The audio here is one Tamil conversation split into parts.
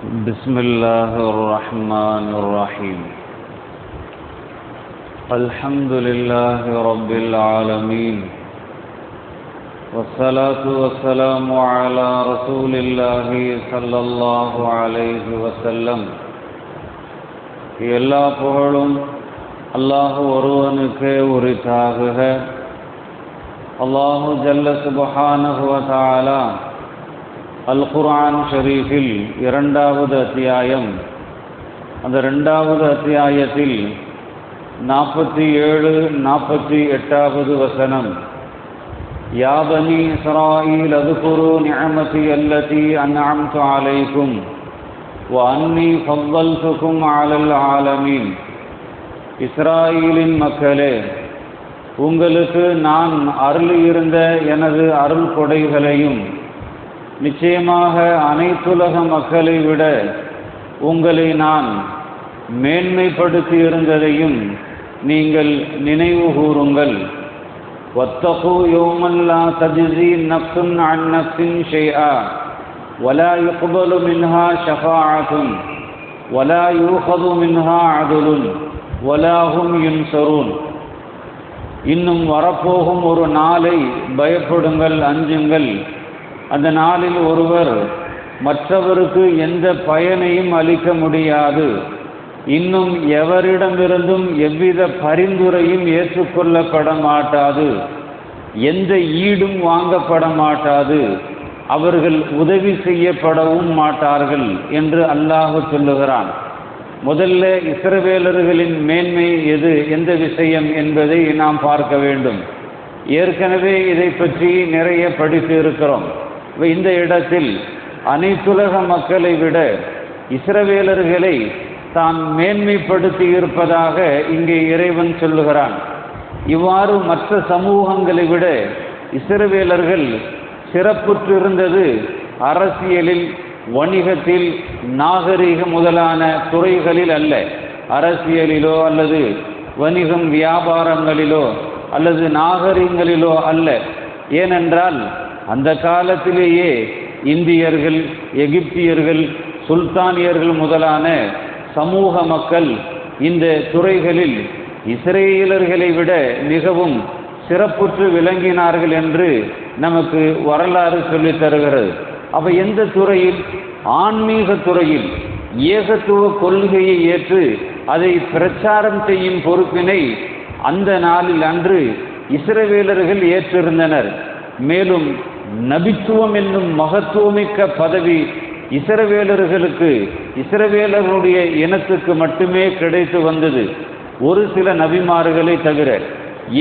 بسم الله الرحمن الرحيم. الحمد لله رب العالمين، والصلاة والسلام على رسول الله صلى الله عليه وسلم. எல்லா புகழும் அல்லாஹ் ஒருவனுக்கே உரித்தாகுக. அல்லாஹு ஜல்ல சுப்ஹானஹு வ தஆலா அல் குர்ஆன் ஷரீஃபில் 2வது அத்தியாயம், அந்த 2வது அத்தியாயத்தில் 47, 48வது வசனம், யா பனி இஸ்ராயீல் அத்குரு நிஅமதி அல்லதி அன்அம்து அலைக்கும் வ அன்னி ஃபضلتக்கும் அலல் ஆலமீன். இஸ்ராயீலின் மக்களே, உங்களுக்கு நான் அருளியிருந்த எனது அருள் கொடைகளையும் நிச்சயமாக அனைத்துலக மக்களை விட உங்களை நான் மேன்மைப்படுத்தி இருந்ததையும் நீங்கள் நினைவு கூறுங்கள். வத்தகு யௌமன் லா தஜ்ஸி நஃப்ஸுன் அன் நஃப்ஸின் ஷைஆ வலா யுக்பலு மின்ஹா ஷஃபாஅத்துன் வலா யூஹது மின்ஹா அத்லுன் வலா ஹும் யுன்ஸரூன். இன்னும் வரப்போகும் ஒரு நாளை பயப்படுங்கள், அஞ்சுங்கள். அந்த நாளில் ஒருவர் மற்றவருக்கு எந்த பயனையும் அளிக்க முடியாது. இன்னும் எவரிடமிருந்தும் எவ்வித பரிந்துரையும் ஏற்றுக்கொள்ளப்பட மாட்டாது. எந்த ஈடும் வாங்கப்பட மாட்டாது. அவர்கள் உதவி செய்யப்படவும் மாட்டார்கள் என்று அல்லாஹ் சொல்லுகிறான். முதல்ல இஸ்ரவேலர்களின் மேன்மை எந்த விஷயம் என்பதை நாம் பார்க்க வேண்டும். ஏற்கனவே இதை பற்றி நிறைய படித்து இருக்கிறோம். இந்த இடத்தில் அனைத்துலக மக்களை விட இஸ்ரவேலர்களை தான் மேன்மைப்படுத்தி இருப்பதாக இங்கே இறைவன் சொல்லுகிறான். இவ்வாறு மற்ற சமூகங்களை விட இஸ்ரவேலர்கள் சிறப்புற்றிருந்தது அரசியலில், வணிகத்தில், நாகரிக முதலான துறைகளில் அல்ல. அரசியலிலோ அல்லது வணிகம் வியாபாரங்களிலோ அல்லது நாகரிகங்களிலோ அல்ல. ஏனென்றால் அந்த காலத்திலேயே இந்தியர்கள், எகிப்தியர்கள், சுல்தானியர்கள் முதலான சமூக மக்கள் இந்த துறைகளில் இஸ்ரேலர்களை விட மிகவும் சிறப்புற்று விளங்கினார்கள் என்று நமக்கு வரலாறு சொல்லித் தருகிறது. அப்ப எந்த துறையில்? ஆன்மீக துறையில் ஏகத்துவ கொள்கையை ஏற்று அதை பிரச்சாரம் செய்யும் பொறுப்பினை அந்த நாளில் அன்று இஸ்ரவேலர்கள் ஏற்றிருந்தனர். மேலும் நபித்துவம் என்னும் மகத்துவமிக்க பதவி இஸ்ரவேலர்களுக்கு, இஸ்ரவேலர்களுடைய இனத்துக்கு மட்டுமே கிடைத்து வந்தது, ஒரு சில நபிமார்களை தவிர.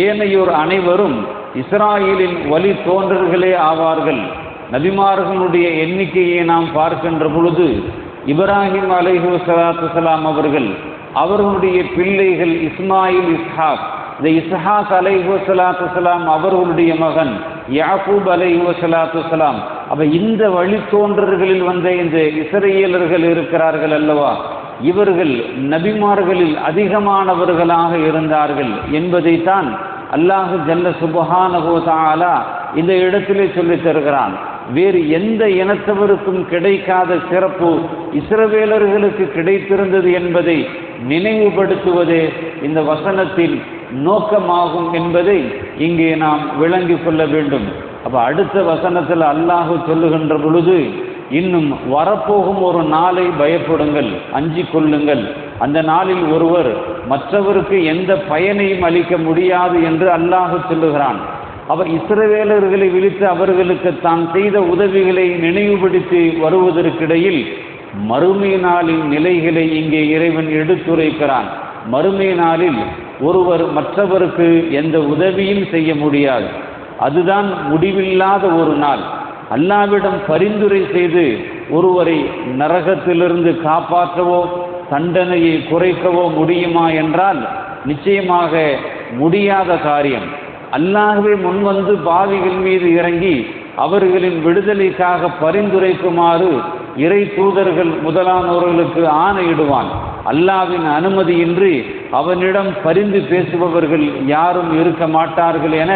ஏனையோர் அனைவரும் இஸ்ராயேலின் வழி தோன்றர்களே ஆவார்கள். நபிமார்களுடைய எண்ணிக்கையை நாம் பார்க்கின்ற பொழுது இப்ராஹிம் அலைஹிஸ்ஸலாத்து வஸ்ஸலாம் அவர்களுடைய பிள்ளைகள் இஸ்மாயில், இஸ்ஹாக். இந்த இஸ்ஹாக் அலைஹிஸ்ஸலாத்து வஸ்ஸலாம் அவர்களுடைய மகன் யாக்கூப் அலைஹிஸ்ஸலாத்து வஸ்ஸலாம். அப்ப இந்த வழித்தோன்றர்களில் வந்த இந்த இஸ்ரேலர்கள் இருக்கிறார்கள் அல்லவா, இவர்கள் நபிமார்களில் அதிகமானவர்களாக இருந்தார்கள் என்பதைத்தான் அல்லாஹ் ஜல்ல சுப்ஹானஹு வ தஆலா இந்த இடத்திலே சொல்லித் தருகிறான். வேறு எந்த இனத்தவருக்கும் கிடைக்காத சிறப்பு இஸ்ரவேலர்களுக்கு கிடைத்திருந்தது என்பதை நினைவுபடுத்துவதே இந்த வசனத்தின் நோக்கமாகும் என்பதை இங்கே நாம் விளங்கிக் கொள்ள வேண்டும். அப்ப அடுத்த வசனத்தில் அல்லாஹ் சொல்லுகின்ற பொழுது, இன்னும் வரப்போகும் ஒரு நாளை பயப்படுங்கள், அஞ்சிக் கொள்ளுங்கள். அந்த நாளில் ஒருவர் மற்றவருக்கு எந்த பயனையும் அளிக்க முடியாது என்று அல்லாஹ் சொல்லுகிறான். அவர் இஸ்ரவேலர்களை விழித்து அவர்களுக்கு தான் செய்த உதவிகளை நினைவுபடுத்தி வருவதற்கிடையில் மறுமை நாளின் நிலைகளை இங்கே இறைவன் எடுத்துரைக்கிறான். மறுமை நாளில் ஒருவர் மற்றவருக்கு எந்த உதவியும் செய்ய முடியாது. அதுதான் முடிவில்லாத ஒரு நாள். அல்லாஹ்விடம் பரிந்துரை செய்து ஒருவரை நரகத்திலிருந்து காப்பாற்றவோ தண்டனையை குறைக்கவோ முடியுமா என்றால் நிச்சயமாக முடியாத காரியம். அல்லாஹ்வே முன்வந்து பாவிகள் மீது இறங்கி அவர்களின் விடுதலைக்காக பரிந்துரைக்குமாறு இறை தூதர்கள் முதலானவர்களுக்கு ஆணையிடுவான். அல்லாஹ்வின் அனுமதியின்றி அவனிடம் பரிந்து பேசுபவர்கள் யாரும் இருக்க மாட்டார்கள் என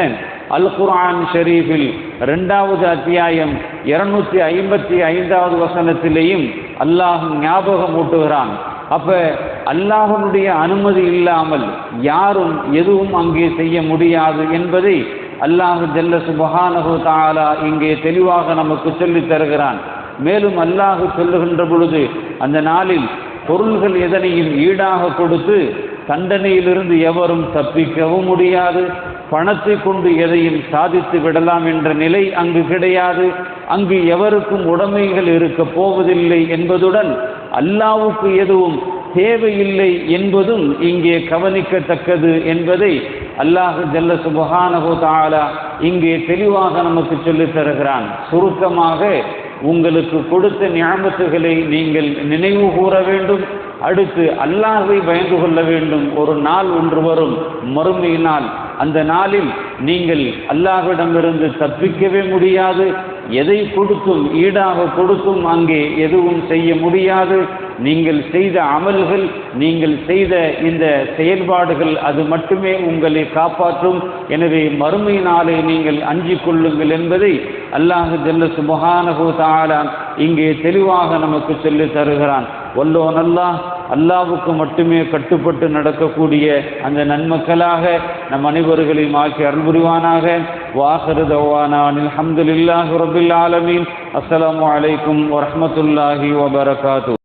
அல் குர்ஆன் ஷரீஃபில் 2வது அத்தியாயம் 255வது வசனத்திலேயும் அல்லாஹ் ஞாபகம் ஊட்டுகிறான். அப்ப அல்லாஹ்வுடைய அனுமதி இல்லாமல் யாரும் எதுவும் அங்கே செய்ய முடியாது என்பதை அல்லாஹ் ஜல்ல சுப்ஹானஹு தஆலா இங்கே தெளிவாக நமக்கு சொல்லித் தருகிறான். மேலும் அல்லாஹ் சொல்லுகின்ற பொழுது, அந்த நாளில் பொருள்கள் எதனையும் ஈடாக கொடுத்து தண்டனையிலிருந்து எவரும் தப்பிக்கவும் முடியாது, பணத்தை கொண்டு எதையும் சாதித்து விடலாம் என்ற நிலை அங்கு கிடையாது. அங்கு எவருக்கும் உடைமைகள் இருக்க போவதில்லை என்பதுடன் அல்லாஹ்வுக்கு எதுவும் தேவையில்லை என்பதும் இங்கே கவனிக்கத்தக்கது என்பதை அல்லாஹ் ஜல்ல சுப்ஹானஹு தஆலா இங்கே தெளிவாக நமக்கு சொல்லித் தருகிறான். சுருக்கமாக உங்களுக்கு கொடுத்த நிஅமத்துகளை நீங்கள் நினைவு கூற வேண்டும். அடுத்து அல்லாஹ்வை பயந்து கொள்ள வேண்டும். ஒரு நாள் ஒன்று வரும், மறுமை நாள். அந்த நாளில் நீங்கள் அல்லாஹ்விடமிருந்து தப்பிக்கவே முடியாது. எதை கொடுத்தும் ஈடாக கொடுத்தும் அங்கே எதுவும் செய்ய முடியாது. நீங்கள் செய்த அமல்கள், நீங்கள் செய்த இந்த செயல்பாடுகள் அது மட்டுமே உங்களை காப்பாற்றும். எனவே மறுமை நாளை நீங்கள் அஞ்சிக் கொள்ளுங்கள் என்பதை அல்லாஹ் ஜல்ல சுப்ஹானஹு தஆலா இங்கே தெளிவாக நமக்கு சொல்லித் தருகிறான். வல்லோன் அல்லாஹ்வுக்கு மட்டுமே கட்டுப்பட்டு நடக்கக்கூடிய அந்த நன்மக்களாக நம் அனைவர்களையும் ஆக்கி அருள் புரிவானாக. வாஹிரு தஅவானா அல்ஹம்துலில்லாஹி ரப்பில் ஆலமீன். அஸ்ஸலாமு அலைக்கும் வரஹ்மத்துல்லாஹி வபரகாத்துஹு.